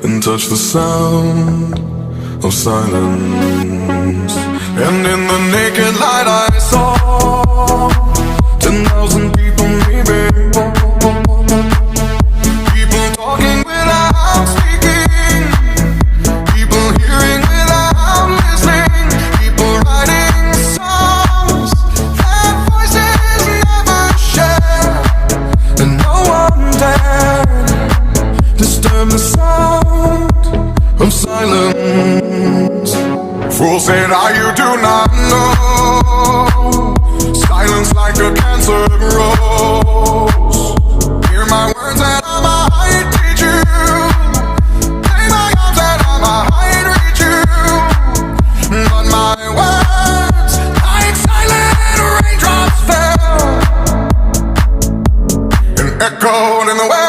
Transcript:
and touch the sound of silence. And in the naked light I saw 10,000 people, maybe. People talking without speaking, people hearing without listening, people writing songs that voices never share, and no one dared disturb the sound of silence. Fool said, you do not know. Silence like a cancer grows. Hear my words and I might teach you. Lay my arms and I might reach you. But my words, like silent raindrops, fell and echoed in the wind.